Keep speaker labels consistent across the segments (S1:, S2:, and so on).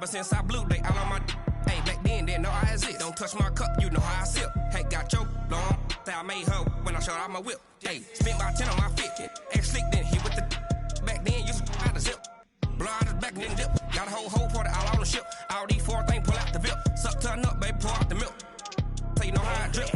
S1: Ever since I blew, they all on my hey, back then, didn't know I exist. Don't touch my cup, you know how I sip. Hey, got your long, say I made her when I showed out my whip. Hey, spent about 10 on my fit. Ex-slick, then hit with the back then, used to out the zip. Blow out his back, then dip. Got a whole party all on the ship. All these four things, pull out the VIP. Suck to a nut, baby, pour out the milk. So you know how I drip.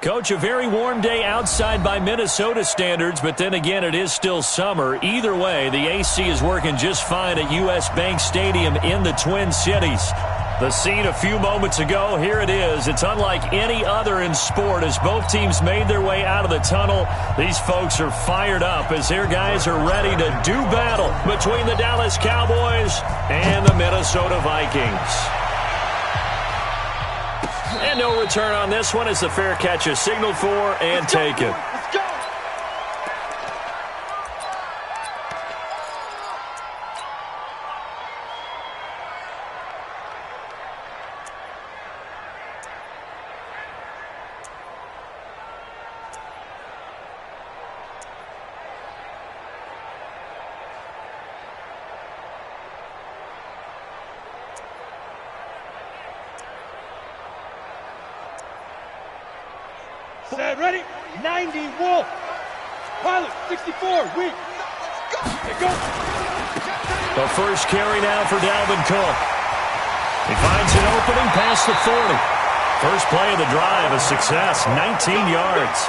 S2: Coach, a very warm day outside by Minnesota standards, but then again, it is still summer. Either way, the AC is working just fine at U.S. Bank Stadium in the Twin Cities. The scene a few moments ago, here it is. It's unlike any other in sport as both teams made their way out of the tunnel. These folks are fired up as their guys are ready to do battle between the Dallas Cowboys and the Minnesota Vikings. And no return on this one as the fair catch is signaled for and taken.
S3: Let's go. Set, ready, 90, Wolf. Pilot, 64, weak. They go.
S2: The first carry now for Dalvin Cook. He finds an opening past the 40. First play of the drive, a success, 19 yards.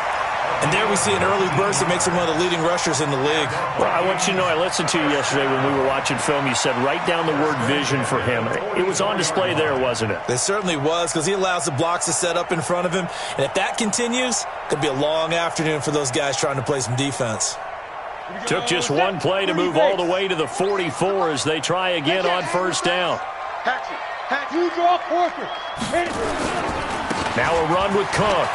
S4: And there we see an early burst that makes him one of the leading rushers in the league.
S2: Well, I want you to know, I listened to you yesterday when we were watching film. You said write down the word vision for him. It was on display there, wasn't it?
S4: It certainly was, because he allows the blocks to set up in front of him. And if that continues, it could be a long afternoon for those guys trying to play some defense.
S2: Took just one play to move all the way to the 44 as they try again on first down.
S3: You draw Corker.
S2: Now a run with Cook.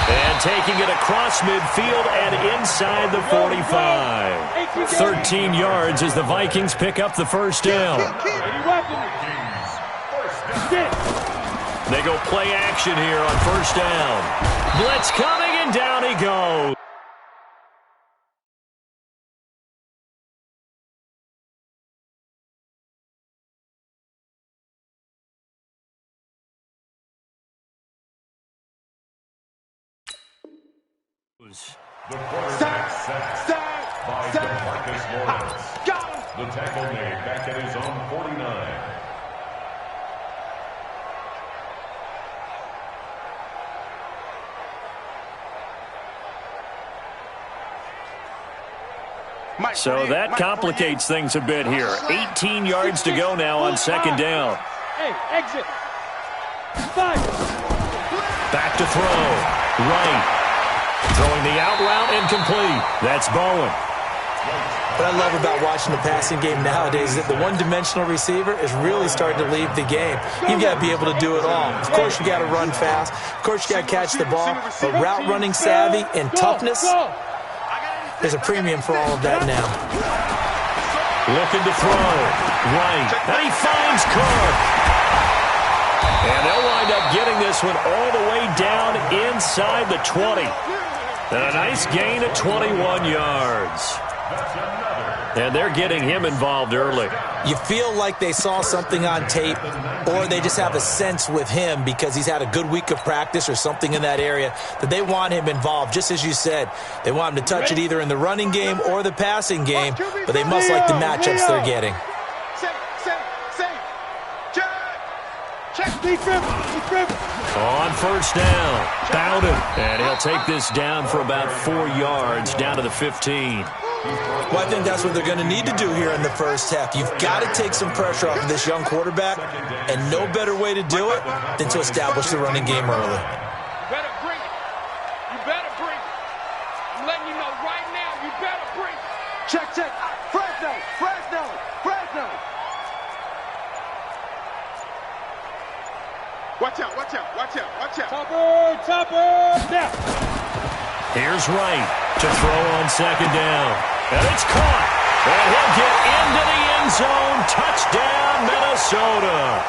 S2: And taking it across midfield and inside the 45. 13 yards as the Vikings pick up the first down. They go play action here on first down. Blitz coming and down he goes.
S5: The quarterback sacked by DeMarcus Lawrence. The tackle made back at his own 49.
S2: So that complicates things a bit here. 18 yards to go now on second down.
S3: Hey, exit. 5.
S2: Back to throw. Right. Throwing the out route incomplete. That's Bowen.
S4: What I love about watching the passing game nowadays is that the one-dimensional receiver is really starting to leave the game. You've got to be able to do it all. Of course, you got to run fast. Of course, you got to catch the ball. But route running savvy and toughness, there's a premium for all of that now.
S2: Looking to throw. Right. And he finds Cook. And they'll wind up getting this one all the way down inside the 20. And a nice gain of 21 yards. And they're getting him involved early.
S4: You feel like they saw something on tape, or they just have a sense with him because he's had a good week of practice or something in that area that they want him involved. Just as you said, they want him to touch it either in the running game or the passing game, but they must like the matchups they're getting.
S2: On first down, Bowden, and he'll take this down for about 4 yards, down to the 15.
S4: Well, I think that's what they're going to need to do here in the first half. You've got to take some pressure off of this young quarterback, and no better way to do it than to establish the running game early.
S6: You better bring it. You better bring it. I'm letting you know right now, you better bring it.
S3: Check. Fresno.
S6: Watch out.
S3: Topper. Now.
S2: Here's Wright to throw on second down. And it's caught. And he'll get into the end zone. Touchdown, Minnesota.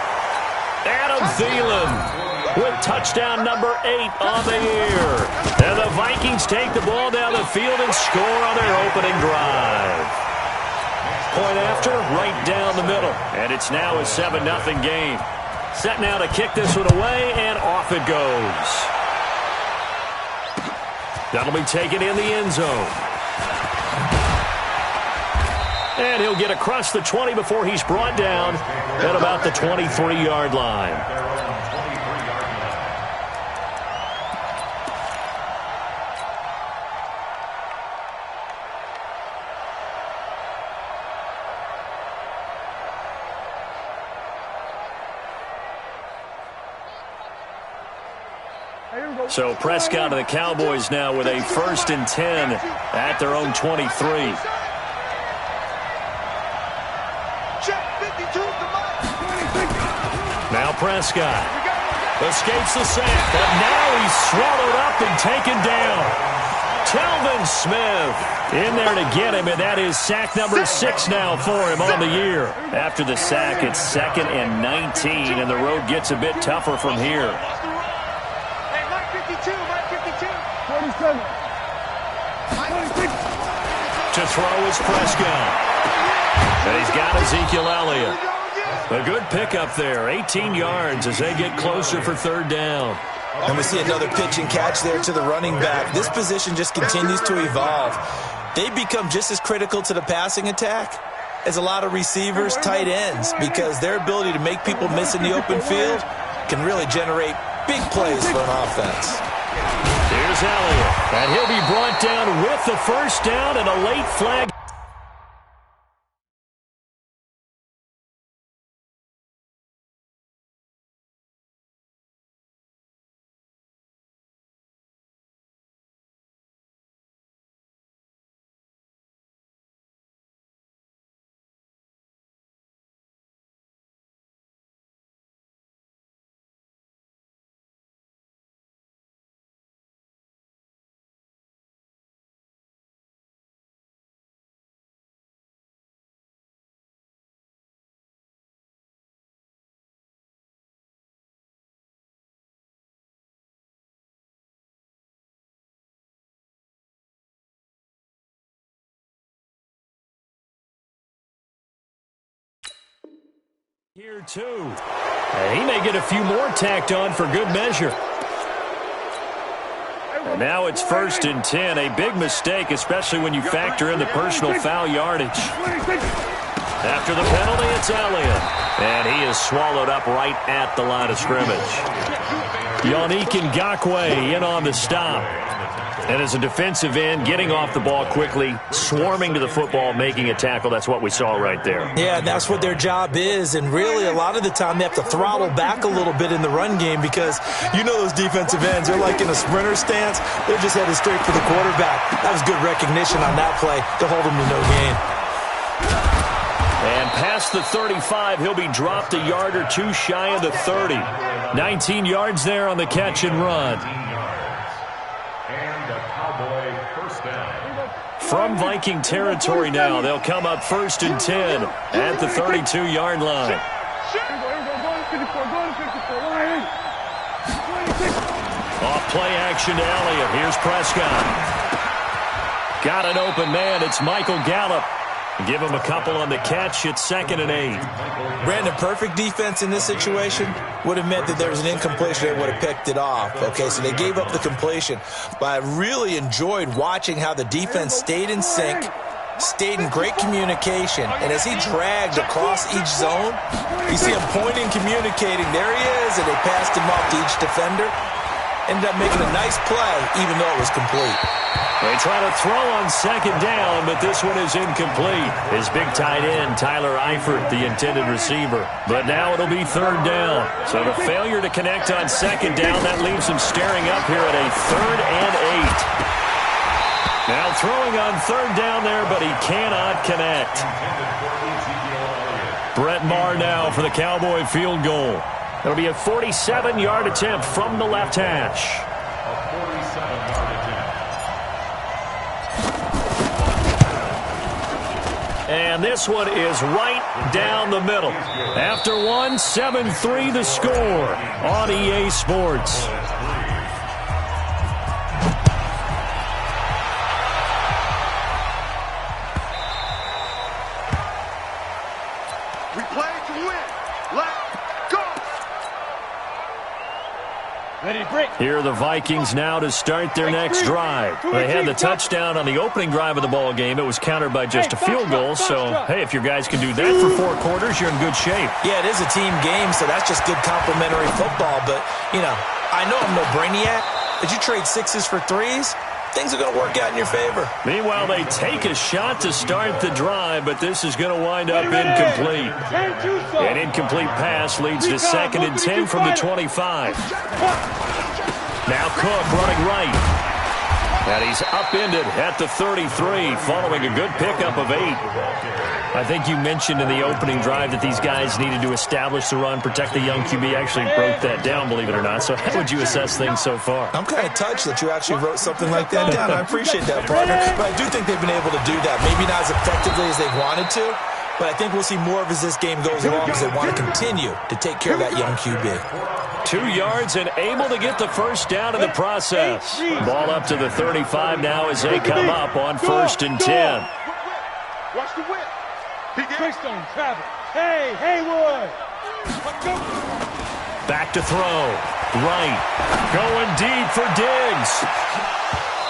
S2: Adam Thielen with touchdown number 8 on the year. And the Vikings take the ball down the field and score on their opening drive. Point after, right down the middle. And it's now a 7-0 game. Set now to kick this one away, and off it goes. That'll be taken in the end zone. And he'll get across the 20 before he's brought down at about the 23-yard line. So Prescott and the Cowboys now with a 1st and 10 at their own 23. Now Prescott escapes the sack, but now he's swallowed up and taken down. Telvin Smith in there to get him, and that is sack number 6 now for him on the year. After the sack, it's 2nd and 19, and the road gets a bit tougher from here. To throw is Prescott. And he's got Ezekiel Elliott. A good pickup there. 18 yards as they get closer for 3rd down.
S4: And we see another pitch and catch there to the running back. This position just continues to evolve. They become just as critical to the passing attack as a lot of receivers, tight ends, because their ability to make people miss in the open field can really generate big plays for an offense.
S2: Here's Elliott, and he'll be brought down with the 1st down and a late flag. Here, too. And he may get a few more tacked on for good measure. And now it's 1st and 10. A big mistake, especially when you factor in the personal foul yardage. After the penalty, it's Elliott. And he is swallowed up right at the line of scrimmage. Yannick Ngakoue in on the stop. And as a defensive end, getting off the ball quickly, swarming to the football, making a tackle, that's what we saw right there.
S4: Yeah, and that's what their job is. And really, a lot of the time, they have to throttle back a little bit in the run game because you know those defensive ends, they're like in a sprinter stance. They're just headed straight for the quarterback. That was good recognition on that play to hold them to no gain.
S2: And past the 35, he'll be dropped a yard or two shy of the 30. 19 yards there on the catch and run. From Viking territory now, they'll come up 1st and 10 at the 32-yard line. Off play action to Elliott. Here's Prescott. Got an open man. It's Michael Gallup. Give him a couple on the catch. It's 2nd and 8.
S4: Brandon, perfect defense in this situation would have meant that there was an incompletion. They would have picked it off. Okay, so they gave up the completion. But I really enjoyed watching how the defense stayed in sync, stayed in great communication. And as he dragged across each zone, you see him pointing, communicating. There he is, and they passed him off to each defender. Ended up making a nice play, even though it was complete.
S2: They try to throw on 2nd down, but this one is incomplete. His big tight end, Tyler Eifert, the intended receiver. But now it'll be 3rd down. So the failure to connect on 2nd down, that leaves him staring up here at a 3rd and 8. Now throwing on 3rd down there, but he cannot connect. Brett Maher now for the Cowboy field goal. It'll be a 47-yard attempt from the left hash. And this one is right down the middle. After one, 7-3 the score on EA Sports.
S3: We play to win. Let's go. Ready to break.
S2: Here are the Vikings now to start their next drive. They had the touchdown on the opening drive of the ball game. It was countered by just a field goal. So, hey, if your guys can do that for 4 quarters, you're in good shape.
S4: Yeah, it is a team game, so that's just good complimentary football. But, you know, I know I'm no brainiac, but you trade 6s for 3s, things are going to work out in your favor.
S2: Meanwhile, they take a shot to start the drive, but this is going to wind up incomplete. An incomplete pass leads to 2nd and 10 from the 25. Now Cook running right. And he's upended at the 33, following a good pickup of 8. I think you mentioned in the opening drive that these guys needed to establish the run, protect the young QB. Actually wrote that down, believe it or not. So how would you assess things so far?
S4: I'm kind of touched that you actually wrote something like that down. I appreciate that, partner. But I do think they've been able to do that. Maybe not as effectively as they've wanted to, but I think we'll see more of as this game goes along because they want to continue to take care of that young QB.
S2: 2 yards and able to get the first down in the process. Ball up to the 35 now as they come up on 1st and 10.
S3: Watch the whip. Greystone, travel. Hey, Haywood. Let's go.
S2: Back to throw. Right. Going deep for Diggs.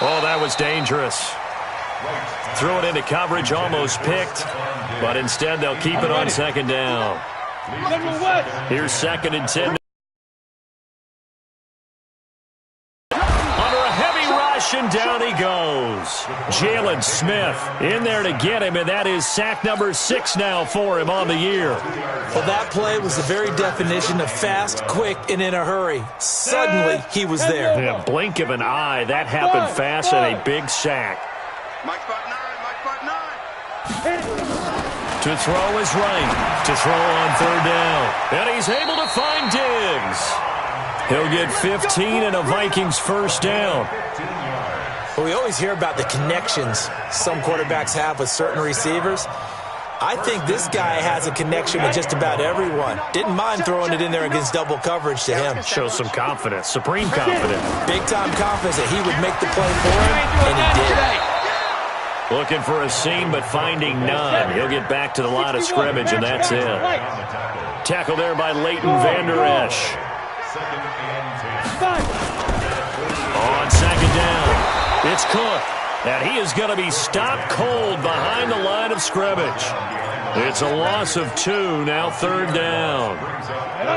S2: Oh, that was dangerous. Threw it into coverage, almost picked. But instead, they'll keep it on 2nd down. Here's 2nd and 10. And down he goes. Jalen Smith in there to get him, and that is sack number 6 now for him on the year.
S4: Well, that play was the very definition of fast, quick, and in a hurry. Suddenly, he was there.
S2: In a blink of an eye, that happened fast and a big sack.
S3: Mike spot 9, Mike spot 9.
S2: To throw is right. To throw on 3rd down. And he's able to find Diggs. He'll get 15 and a Vikings first down.
S4: Well, we always hear about the connections some quarterbacks have with certain receivers. I think this guy has a connection with just about everyone. Didn't mind throwing it in there against double coverage to him.
S2: Shows some confidence, supreme confidence.
S4: Big-time confidence that he would make the play for him, and he did.
S2: Looking for a seam, but finding none. He'll get back to the line of scrimmage, and that's it. Tackle there by Leighton Vander Esch. On 2nd down. It's Cook, and he is going to be stopped cold behind the line of scrimmage. It's a loss of 2, now third down.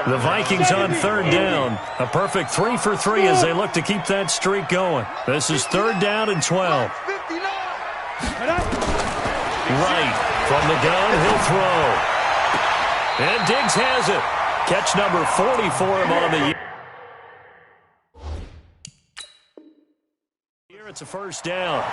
S2: The Vikings on third down. A perfect 3 for 3 as they look to keep that streak going. This is third down and 12. Right from the gun, he'll throw. And Diggs has it. Catch number 40 for him on the year. It's a first down.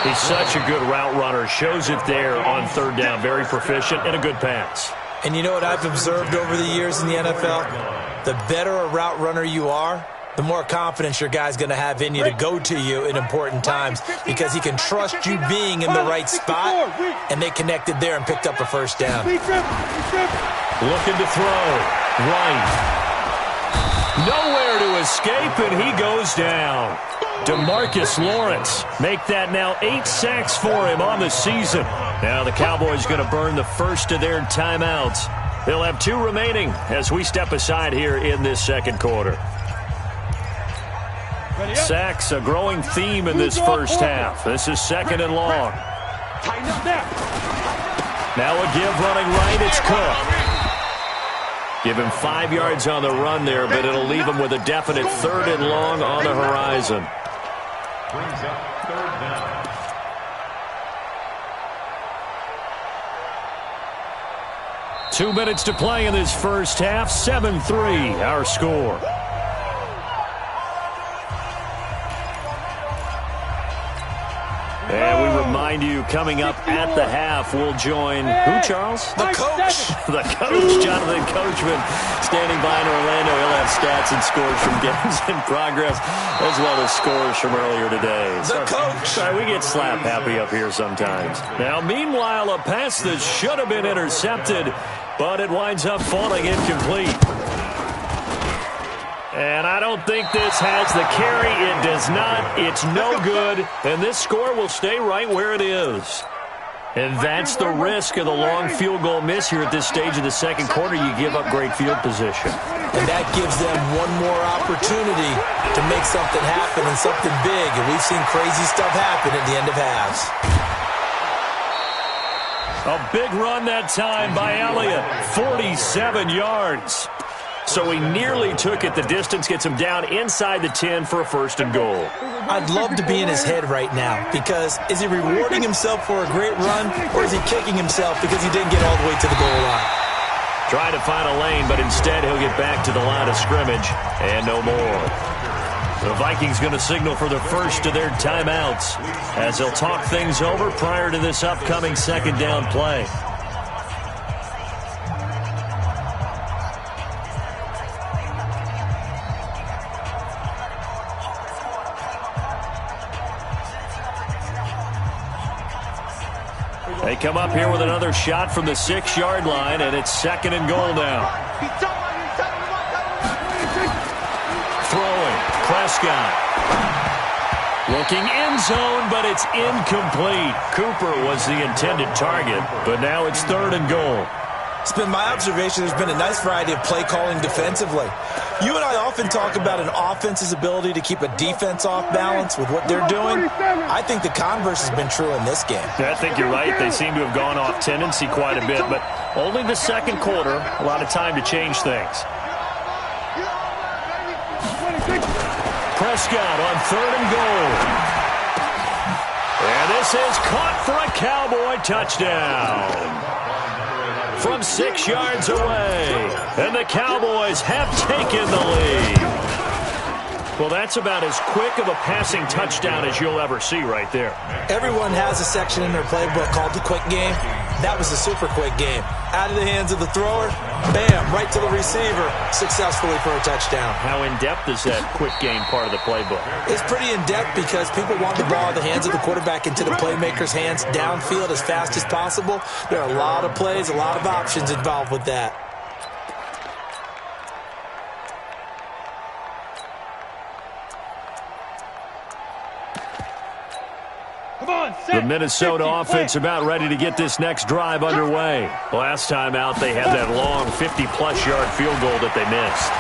S2: He's such a good route runner. Shows it there on third down. Very proficient and a good pass.
S4: And you know what I've observed over the years in the NFL? The better a route runner you are, the more confidence your guy's going to have in you to go to you in important times because he can trust you being in the right spot, and they connected there and picked up a first down.
S2: Looking to throw. Right. Nowhere to escape, and he goes down. DeMarcus Lawrence make that now 8 sacks for him on the season. Now the Cowboys going to burn the first of their timeouts. They'll have 2 remaining as we step aside here in this second quarter. Sacks, a growing theme in this first half. This is second and long. Now a give running right, it's Cook. Give him 5 yards on the run there, but it'll leave him with a definite third and long on the horizon.
S5: Brings up third down.
S2: Two minutes to play in this first half. 7-3, our score. And we remind you, coming up at the half, we'll join who, Charles?
S4: The coach.
S2: The coach, Jonathan Coachman, standing by in Orlando. He'll have stats and scores from games in progress, as well as scores from earlier today.
S4: The coach.
S2: Sorry, we get slap happy up here sometimes. Now, meanwhile, a pass that should have been intercepted, but it winds up falling incomplete. And I don't think this has the carry. It does not. It's no good. And this score will stay right where it is. And that's the risk of the long field goal miss here at this stage of the second quarter. You give up great field position.
S4: And that gives them one more opportunity to make something happen and something big. And we've seen crazy stuff happen at the end of halves.
S2: A big run that time by Elliott. 47 yards. So he nearly took it the distance, gets him down inside the 10 for a first and goal.
S4: I'd love to be in his head right now because is he rewarding himself for a great run or is he kicking himself because he didn't get all the way to the goal line?
S2: Trying to find a lane, but instead he'll get back to the line of scrimmage and no more. The Vikings going to signal for the first of their timeouts as they'll talk things over prior to this upcoming second down play. They come up here with another shot from the 6-yard line, and it's second and goal now. Throwing, Prescott. Looking end zone, but it's incomplete. Cooper was the intended target, but now it's third and goal.
S4: It's been my observation there's been a nice variety of play calling defensively. You and I often talk about an offense's ability to keep a defense off balance with what they're doing. I think the converse has been true in this game.
S2: I think you're right. They seem to have gone off tendency quite a bit, but only the second quarter, a lot of time to change things. Prescott on third and goal. And this is caught for a Cowboy touchdown. From 6 yards away. And the Cowboys have taken the lead. Well, that's about as quick of a passing touchdown as you'll ever see right there.
S4: Everyone has a section in their playbook called the quick game. That was a super quick game. Out of the hands of the thrower, bam, right to the receiver, successfully for a touchdown.
S2: How in-depth is that quick game part of the playbook?
S4: It's pretty in-depth because people want the ball in the hands of the quarterback into the playmaker's hands downfield as fast as possible. There are a lot of plays, a lot of options involved with that.
S2: The Minnesota offense about ready to get this next drive underway. Last time out, they had that long 50-plus yard field goal that they missed.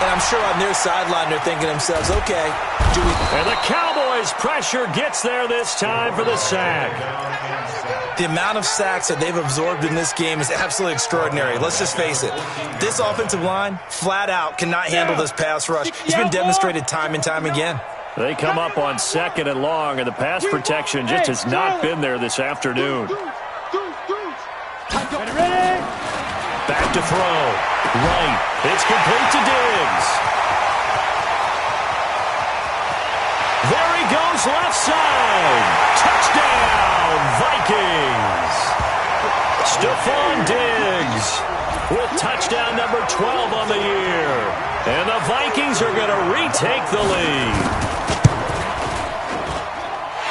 S4: And I'm sure on their sideline, they're thinking to themselves, okay,
S2: And the Cowboys' pressure gets there this time for the sack.
S4: The amount of sacks that they've absorbed in this game is absolutely extraordinary. Let's just face it. This offensive line, flat out, cannot handle this pass rush. It's been demonstrated time and time again.
S2: They come up on 2nd and long, and the pass protection just has not been there this afternoon. Back to throw. Right. It's complete to Diggs. There he goes, left side. Touchdown, Vikings. Stephon Diggs with touchdown number 12 on the year. And the Vikings are going to retake the lead.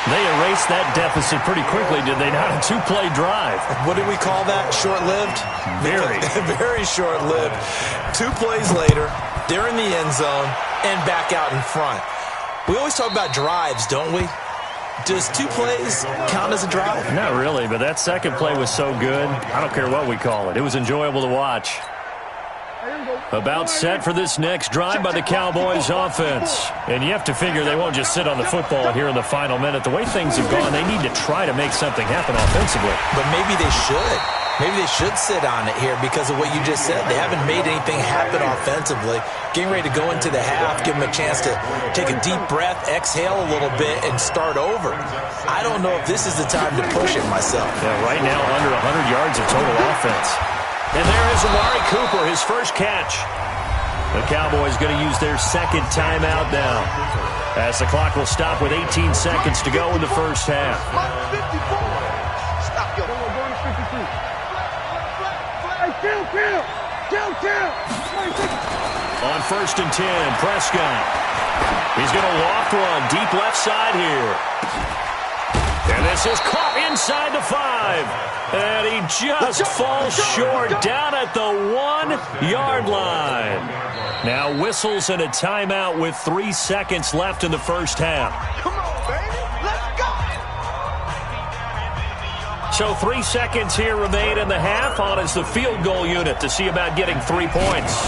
S2: They erased that deficit pretty quickly, did they not? A 2-play drive.
S4: What did we call that? Short-lived?
S2: Very.
S4: Very short-lived. 2 plays later, they're in the end zone and back out in front. We always talk about drives, don't we? Does 2 plays count as a drive?
S2: Not really, but that second play was so good. I don't care what we call it. It was enjoyable to watch. About set for this next drive by the Cowboys offense. And you have to figure they won't just sit on the football here in the final minute. The way things have gone, they need to try to make something happen offensively.
S4: But maybe they should. Maybe they should sit on it here because of what you just said. They haven't made anything happen offensively. Getting ready to go into the half, give them a chance to take a deep breath, exhale a little bit, and start over. I don't know if this is the time to push it myself.
S2: Yeah, right now under 100 yards of total offense. And there is Amari Cooper, his first catch. The Cowboys going to use their second timeout now, as the clock will stop with 18 seconds to go in the first half. On 1st and 10, Prescott. He's going to walk one deep left side here. And this is caught inside the 5. And he just falls short down at the 1-yard line. Now whistles and a timeout with 3 seconds left in the first half.
S6: Come on, baby. Let's go.
S2: So 3 seconds here remain in the half. On is the field goal unit to see about getting 3 points.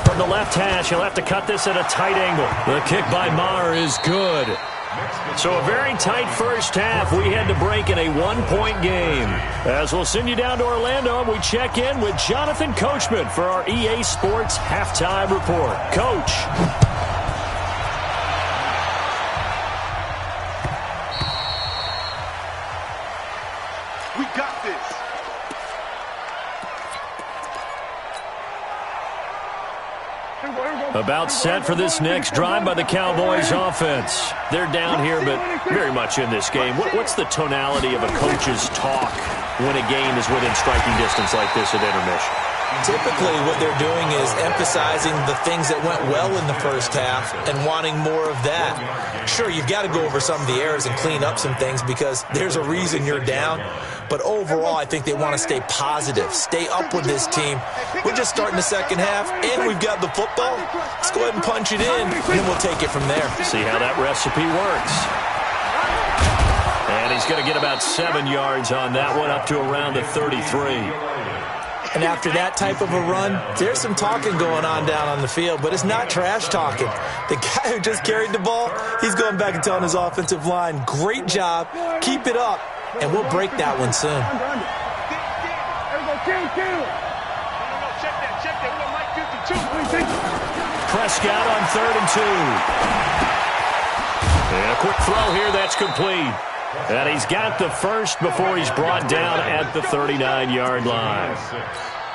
S2: From the left hash, he'll have to cut this at a tight angle. The kick by Maher is good. So a very tight first half. We had to break in a 1-point game. As we'll send you down to Orlando, and we check in with Jonathan Coachman for our EA Sports Halftime Report. Coach.
S6: We got this.
S2: About set for this next drive by the Cowboys offense. They're down here, but very much in this game. What's the tonality of a coach's talk when a game is within striking distance like this at intermission?
S4: Typically, what they're doing is emphasizing the things that went well in the first half and wanting more of that. Sure, you've got to go over some of the errors and clean up some things because there's a reason you're down. But overall, I think they want to stay positive, stay up with this team. We're just starting the second half, and we've got the football. Let's go ahead and punch it in, and then we'll take it from there.
S2: See how that recipe works. And he's going to get about 7 yards on that one, up to around the 33.
S4: And after that type of a run, there's some talking going on down on the field, but it's not trash talking. The guy who just carried the ball, he's going back and telling his offensive line, great job, keep it up, and we'll break that one soon.
S2: Prescott on 3rd and 2. And a quick throw here, that's complete. And he's got the first before he's brought down at the 39-yard line.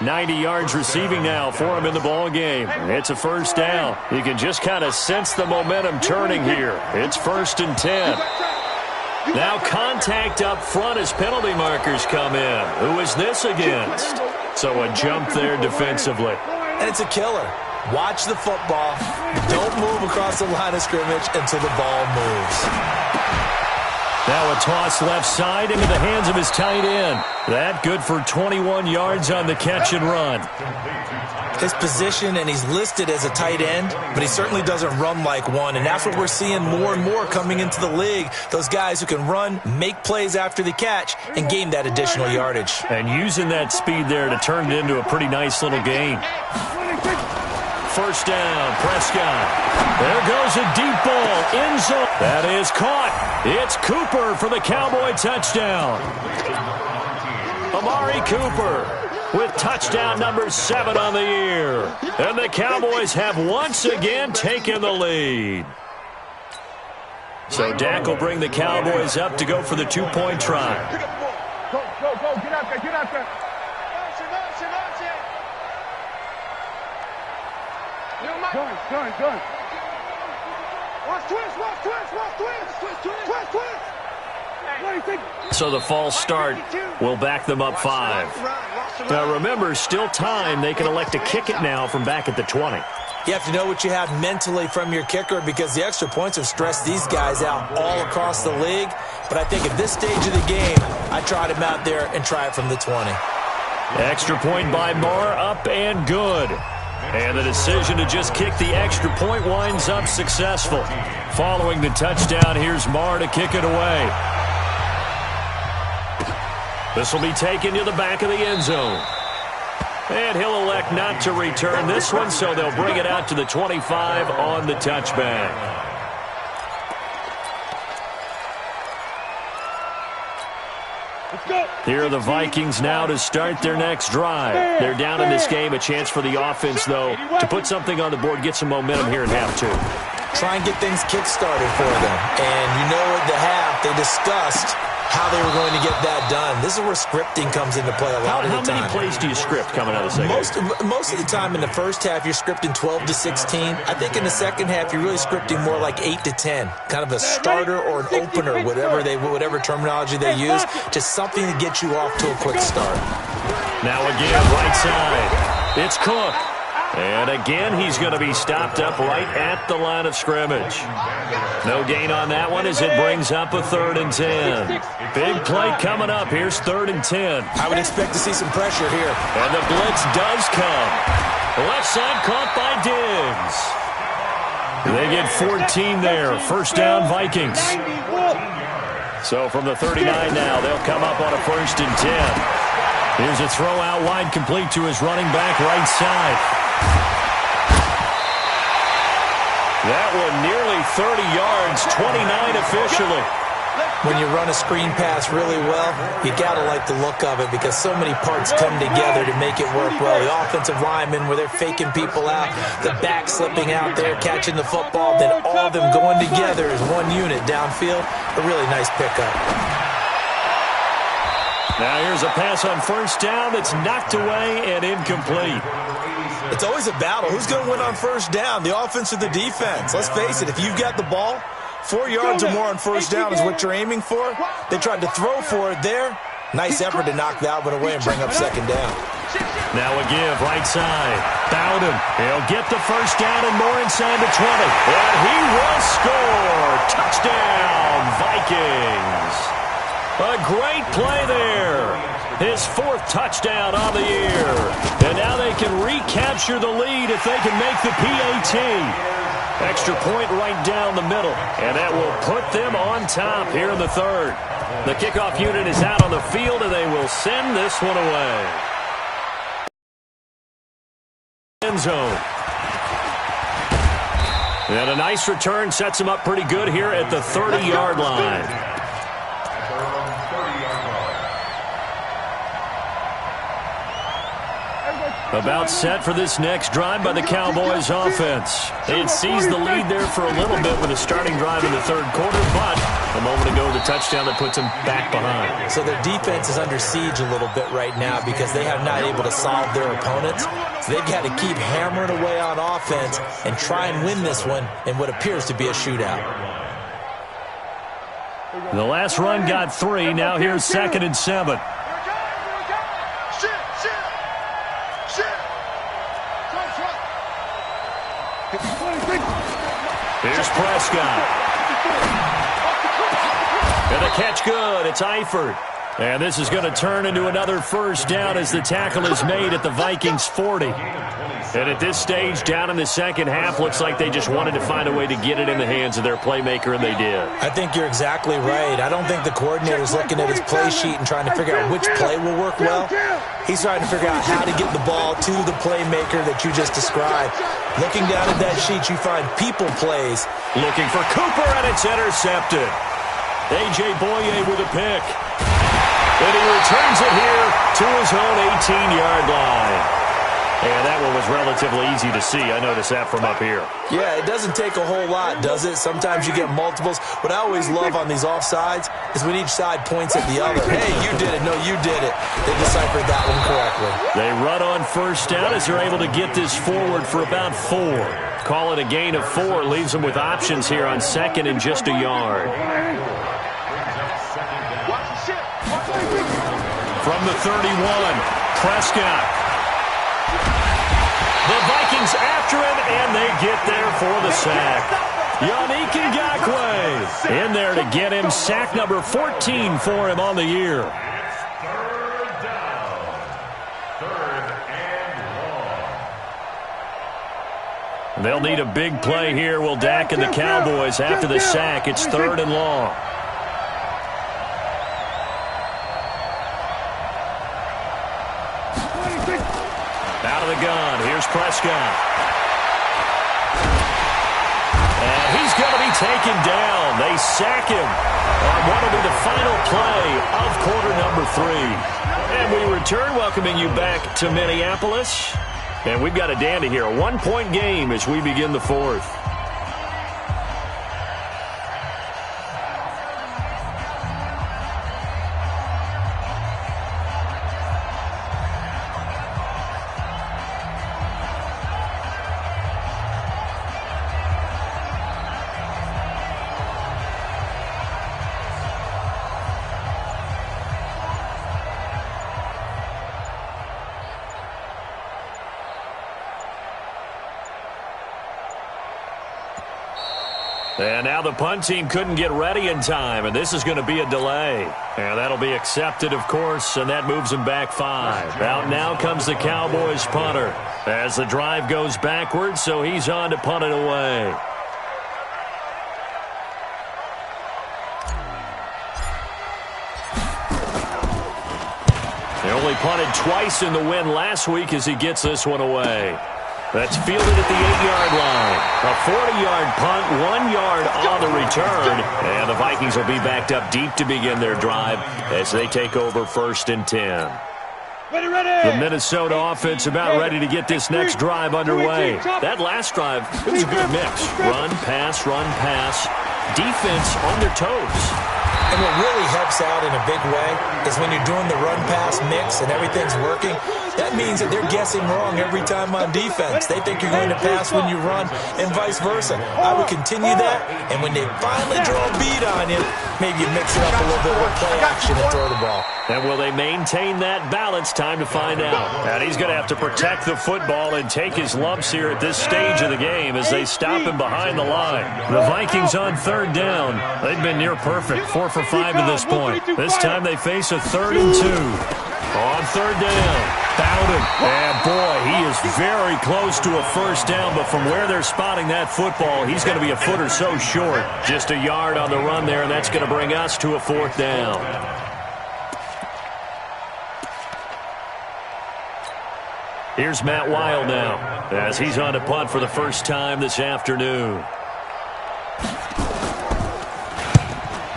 S2: 90 yards receiving now for him in the ball game. It's a first down. You can just kind of sense the momentum turning here. It's 1st and 10. Now contact up front as penalty markers come in. Who is this against? So a jump there defensively.
S4: And it's a killer. Watch the football. Don't move across the line of scrimmage until the ball moves.
S2: Now a toss left side into the hands of his tight end. That good for 21 yards on the catch and run.
S4: His position, and he's listed as a tight end, but he certainly doesn't run like one, and that's what we're seeing more and more coming into the league. Those guys who can run, make plays after the catch, and gain that additional yardage.
S2: And using that speed there to turn it into a pretty nice little gain. First down, Prescott. There goes a deep ball, end zone. That is caught. It's Cooper for the Cowboy touchdown. Amari Cooper with touchdown number 7 on the year. And the Cowboys have once again taken the lead. So Dak will bring the Cowboys up to go for the 2-point try.
S3: Go, get out there, get out there. Done. Watch twist.
S2: So the false start will back them up 5. Now remember, still time. They can elect to kick it now from back at the 20.
S4: You have to know what you have mentally from your kicker because the extra points have stressed these guys out all across the league. But I think at this stage of the game, I tried him out there and try it from the 20.
S2: Extra point by Marr, up and good. And the decision to just kick the extra point winds up successful. Following the touchdown, here's Marr to kick it away. This will be taken to the back of the end zone. And he'll elect not to return this one, so they'll bring it out to the 25 on the touchback. Here are the Vikings now to start their next drive. They're down in this game. A chance for the offense, though, to put something on the board, get some momentum here in half 2.
S4: Try and get things kick-started for them. And you know at the half, they discussed how they were going to get that done. This is where scripting comes into play a lot of the time.
S2: How many plays do you script coming out of the second?
S4: Most of the time in the first half, you're scripting 12 to 16. I think in the second half, you're really scripting more like 8 to 10. Kind of a starter or an opener, whatever terminology they use. Just something to get you off to a quick start.
S2: Now again, right side. It's Cook. And again, he's going to be stopped up right at the line of scrimmage. No gain on that one as it brings up a 3rd and 10. Big play coming up. Here's 3rd and 10.
S4: I would expect to see some pressure here.
S2: And the blitz does come. Left side caught by Diggs. They get 14 there. First down, Vikings. So from the 39 now, they'll come up on a 1st and 10. Here's a throw out wide, complete to his running back right side. That one nearly 30 yards, 29 officially.
S4: When you run a screen pass really well, you got to like the look of it because so many parts come together to make it work well. The offensive linemen where they're faking people out, the back slipping out there, catching the football, then all of them going together as one unit downfield. A really nice pickup.
S2: Now here's a pass on 1st down that's knocked away and incomplete.
S4: It's always a battle. Who's going to win on 1st down, the offense or the defense? Let's face it, if you've got the ball, 4 yards or more on 1st down is what you're aiming for. They tried to throw for it there. Nice effort to knock that one away and bring up 2nd down.
S2: Now a give, right side. Bowden. He'll get the 1st down and more inside the 20. And he will score. Touchdown, Vikings. A great play there. His 4th touchdown on the year. And now they can recapture the lead if they can make the PAT. Extra point right down the middle. And that will put them on top here in the 3rd. The kickoff unit is out on the field, and they will send this one away. End zone. And a nice return sets him up pretty good here at the 30-yard line. About set for this next drive by the Cowboys offense. They had seized the lead there for a little bit with a starting drive in the 3rd quarter, but a moment ago the touchdown that puts them back behind.
S4: So their defense is under siege a little bit right now because they have not able to solve their opponents. So they've got to keep hammering away on offense and try and win this one in what appears to be a shootout.
S2: The last run got 3. Now here's 2nd and 7. Here's Prescott. And the catch good. It's Eifert. And this is going to turn into another 1st down as the tackle is made at the Vikings 40. And at this stage, down in the second half, looks like they just wanted to find a way to get it in the hands of their playmaker, and they did.
S4: I think you're exactly right. I don't think the coordinator's looking at his play sheet and trying to figure out which play will work well. He's trying to figure out how to get the ball to the playmaker that you just described. Looking down at that sheet, you find people plays.
S2: Looking for Cooper, and it's intercepted. A.J. Boye with a pick. And he returns it here to his own 18-yard line. And that one was relatively easy to see. I noticed that from up here.
S4: Yeah, it doesn't take a whole lot, does it? Sometimes you get multiples. What I always love on these offsides is when each side points at the other. Hey, you did it. No, you did it. They deciphered that one correctly.
S2: They run on first down as they're able to get this forward for about 4. Call it a gain of 4. Leaves them with options here on second and just a yard. From the 31, Prescott. The Vikings after him, and they get there for the sack. Yannick Ngakoue in there to get him. Sack number 14 for him on the year.
S5: Third down. Third and long.
S2: They'll need a big play here, will Dak and the Cowboys. After the sack, it's 3rd and long. Out of the gun, here's Prescott. And he's going to be taken down. They sack him on what will be the final play of quarter number 3. And we return, welcoming you back to Minneapolis. And we've got a dandy here, a 1-point game as we begin the 4th. And now the punt team couldn't get ready in time, and this is going to be a delay. And that'll be accepted, of course, and that moves them back 5. Out now comes the Cowboys punter as the drive goes backwards, so he's on to punt it away. They only punted twice in the win last week as he gets this one away. That's fielded at the 8-yard line. A 40-yard punt, 1 yard on the return. And the Vikings will be backed up deep to begin their drive as they take over 1st and 10. The Minnesota offense about ready to get this next drive underway. That last drive, it was a good mix. Run, pass, defense on their toes.
S4: And what really helps out in a big way is when you're doing the run-pass mix and everything's working, that means that they're guessing wrong every time on defense. They think you're going to pass when you run and vice versa. I would continue that, and when they finally draw a beat on you, maybe you mix it up a little bit with play action and throw the ball.
S2: And will they maintain that balance? Time to find out. And he's going to have to protect the football and take his lumps here at this stage of the game as they stop him behind the line. The Vikings on 3rd down. They've been near perfect, 4 for 5 to this point. This time they face a 3rd and 2. On 3rd down, Bowden. And boy, he is very close to a first down, but from where they're spotting that football, he's going to be a foot or so short. Just a yard on the run there, and that's going to bring us to a 4th down. Here's Matt Wild now as he's on to punt for the first time this afternoon.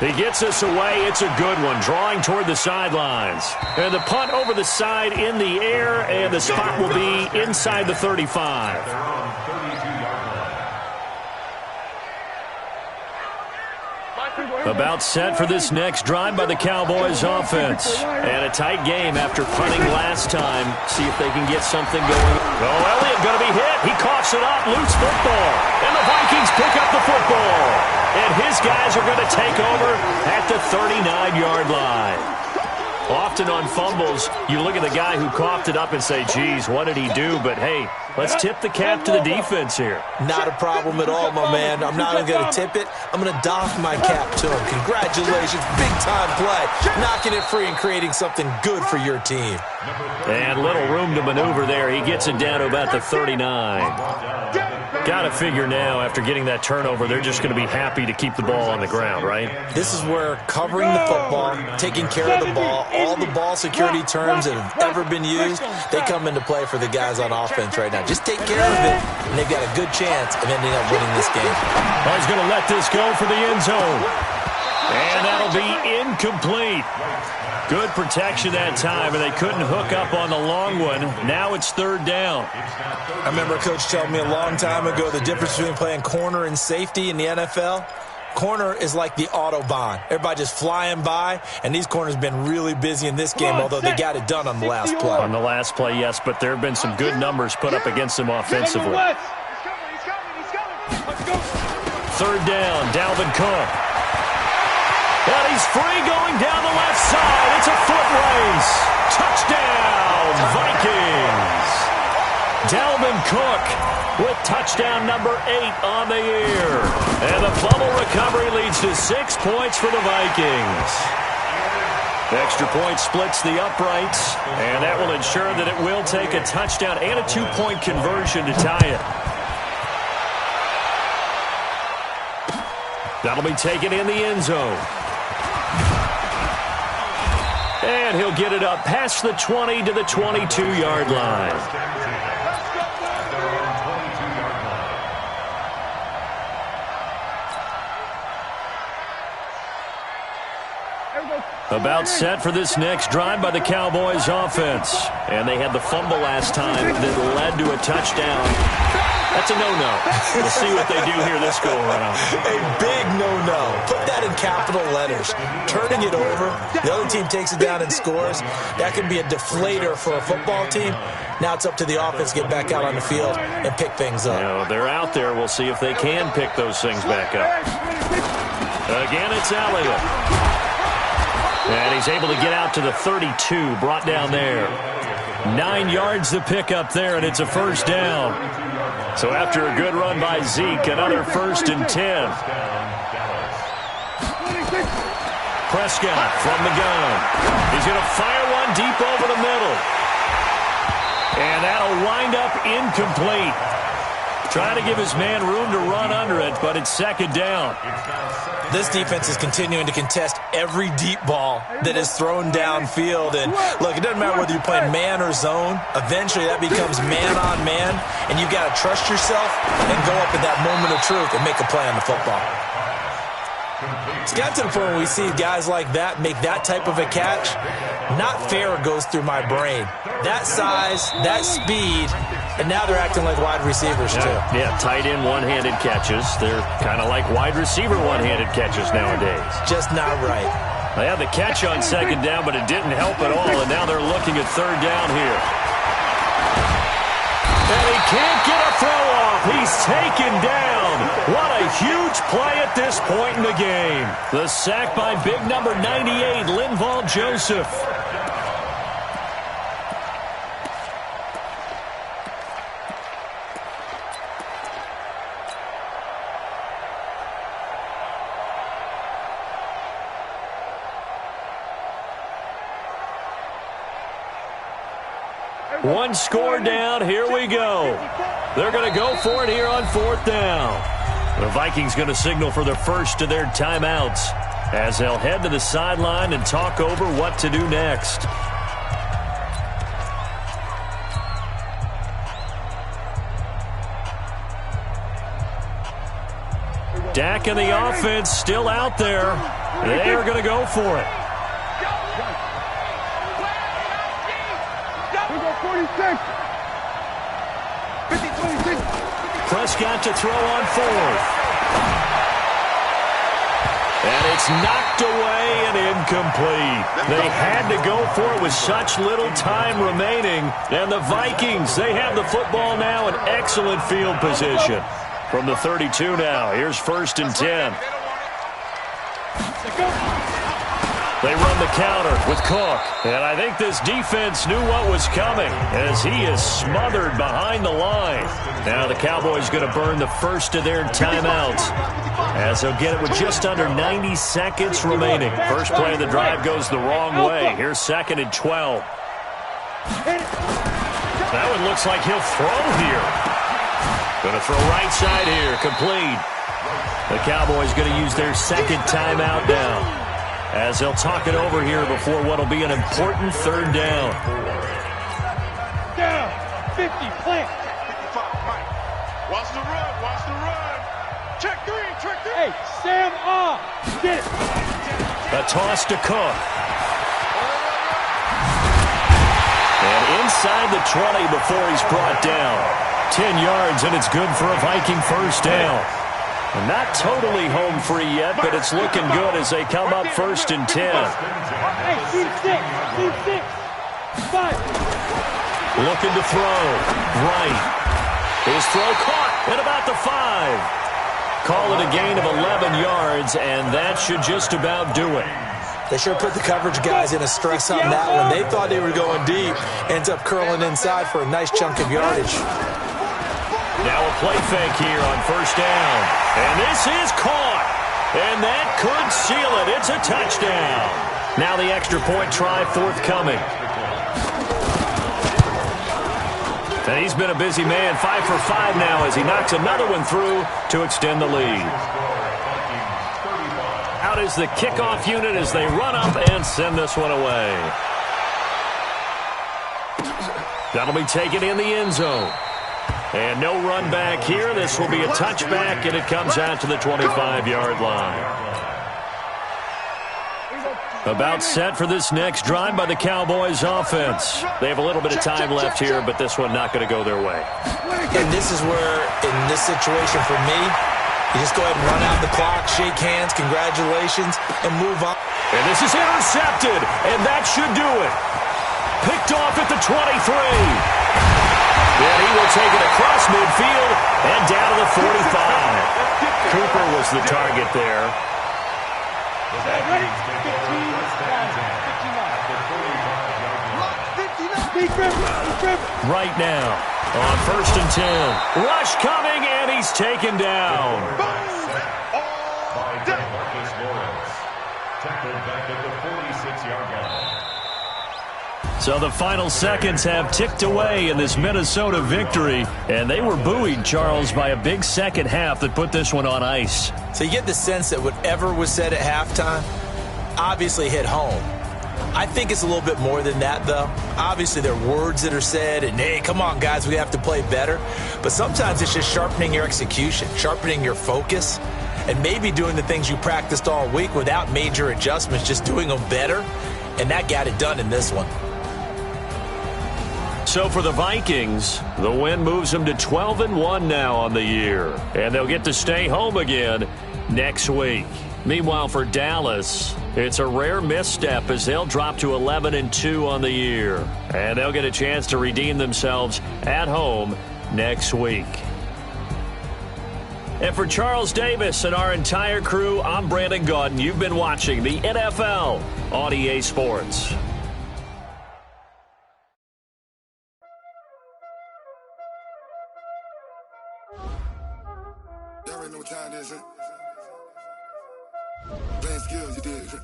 S2: He gets us away. It's a good one, drawing toward the sidelines. And the punt over the side in the air, and the spot will be inside the 35. About set for this next drive by the Cowboys offense. And a tight game after punting last time. See if they can get something going. Oh, Elliott going to be hit. He coughs it up. Loose football. And the Vikings pick up the football. And his guys are going to take over at the 39-yard line. Often on fumbles, you look at the guy who coughed it up and say, geez, what did he do? But, hey, let's tip the cap to the defense here.
S4: Not a problem at all, my man. I'm not even going to tip it. I'm going to doff my cap to him. Congratulations. Big-time play. Knocking it free and creating something good for your team.
S2: And little room to maneuver there. He gets it down to about the 39. Got to figure now, after getting that turnover, they're just going to be happy to keep the ball on the ground, right?
S4: This is where covering the football, taking care of the ball, all the ball security terms that have ever been used, they come into play for the guys on offense right now. Just take care of it, and they've got a good chance of ending up winning this game.
S2: Well, he's going to let this go for the end zone. And that'll be incomplete. Good protection that time, and they couldn't hook up on the long one. Now it's third down.
S4: I remember a coach telling me a long time ago the difference between playing corner and safety in the NFL. Corner is like the Autobahn. Everybody just flying by, and these corners have been really busy in this game, although they got it done on the last play.
S2: On the last play, yes, but there have been some good numbers put up against them offensively. Third down, Dalvin Cook. And he's free going down the left side. It's a foot race. Touchdown, Vikings. Dalvin Cook with touchdown number 8 on the year. And the fumble recovery leads to 6 points for the Vikings. Extra point splits the uprights, and that will ensure that it will take a touchdown and a 2-point conversion to tie it. That'll be taken in the end zone. And he'll get it up past the 20 to the 22-yard line. About set for this next drive by the Cowboys offense. And they had the fumble last time that led to a touchdown. That's a no-no. We'll see what they do here this go-around.
S4: A big no-no. Put that in capital letters. Turning it over, the other team takes it down and scores. That can be a deflator for a football team. Now it's up to the offense to get back out on the field and pick things up.
S2: You know, they're out there. We'll see if they can pick those things back up. Again, it's Elliott. And he's able to get out to the 32, brought down there. 9 yards to pick up there, and it's a first down. So after a good run by Zeke, another 1st and 10. Prescott from the gun. He's going to fire one deep over the middle. And that'll wind up incomplete. Trying to give his man room to run under it, but it's second down.
S4: This defense is continuing to contest every deep ball that is thrown downfield. And, look, it doesn't matter whether you're playing man or zone. Eventually that becomes man-on-man, and you've got to trust yourself and go up at that moment of truth and make a play on the football. It's got to the point where we see guys like that make that type of a catch. Not fair goes through my brain. That size, that speed, and now they're acting like wide receivers, too.
S2: Yeah, tight end one-handed catches. They're kind of like wide receiver one-handed catches nowadays.
S4: Just not right.
S2: They had the catch on second down, but it didn't help at all, and now they're looking at third down here. And he can't get a throw off. He's taken down. What a huge play at this point in the game. The sack by big number 98, Linval Joseph. One score down. Here we go. They're going to go for it here on 4th down. The Vikings going to signal for the first of their timeouts as they'll head to the sideline and talk over what to do next. Dak and the offense still out there. They are going to go for it.
S3: 50-26.
S2: Prescott to throw on 4th. And it's knocked away and incomplete. They had to go for it with such little time remaining. And the Vikings, they have the football now in excellent field position. From the 32 now, here's 1st and 10. They run the counter with Cook. And I think this defense knew what was coming as he is smothered behind the line. Now the Cowboys going to burn the first of their timeouts as they'll get it with just under 90 seconds remaining. First play of the drive goes the wrong way. Here's 2nd and 12. That one looks like he'll throw here. Going to throw right side here, complete. The Cowboys going to use their second timeout now as they'll talk it over here before what will be an important third down.
S3: Down, 50, plant.
S6: 55, Mike. Watch the run, watch the run. Check three, check three.
S3: Hey, Sam off. Get it.
S2: A toss to Cook. And inside the 20 before he's brought down. 10 yards, and it's good for a Viking first down. And not totally home free yet, but it's looking good as they come up 1st and 10.
S3: Hey, team 6. 5.
S2: Looking to throw. Right. His throw caught at about the 5. Call it a gain of 11 yards, and that should just about do it.
S4: They sure put the coverage guys in a stress on that one. They thought they were going deep. Ends up curling inside for a nice chunk of yardage.
S2: Now a play fake here on 1st down. And this is caught. And that could seal it. It's a touchdown. Now the extra point try forthcoming. And he's been a busy man, 5 for 5 now as he knocks another one through to extend the lead. Out is the kickoff unit as they run up and send this one away. That'll be taken in the end zone. And no run back here. This will be a touchback, and it comes out to the 25-yard line. About set for this next drive by the Cowboys offense. They have a little bit of time left here, but this one not going to go their way.
S4: And this is where, in this situation for me, you just go ahead and run out the clock, shake hands, congratulations, and move on.
S2: And this is intercepted, and that should do it. Picked off at the 23. And he will take it across midfield and down to the 45. Cooper was the target there. Right now, on 1st and 10. Rush coming, and he's taken down. So the final seconds have ticked away in this Minnesota victory, and they were buoyed, Charles, by a big second half that put this one on ice.
S4: So you get the sense that whatever was said at halftime obviously hit home. I think it's a little bit more than that, though. Obviously, there are words that are said, and, hey, come on, guys, we have to play better. But sometimes it's just sharpening your execution, sharpening your focus, and maybe doing the things you practiced all week without major adjustments, just doing them better. And that got it done in this one.
S2: So for the Vikings, the win moves them to 12-1 now on the year. And they'll get to stay home again next week. Meanwhile, for Dallas, it's a rare misstep as they'll drop to 11-2 on the year. And they'll get a chance to redeem themselves at home next week. And for Charles Davis and our entire crew, I'm Brandon Gaudin. You've been watching the NFL on EA Sports.
S7: Y'all already know what time it is, huh? Playing skills, you did, huh?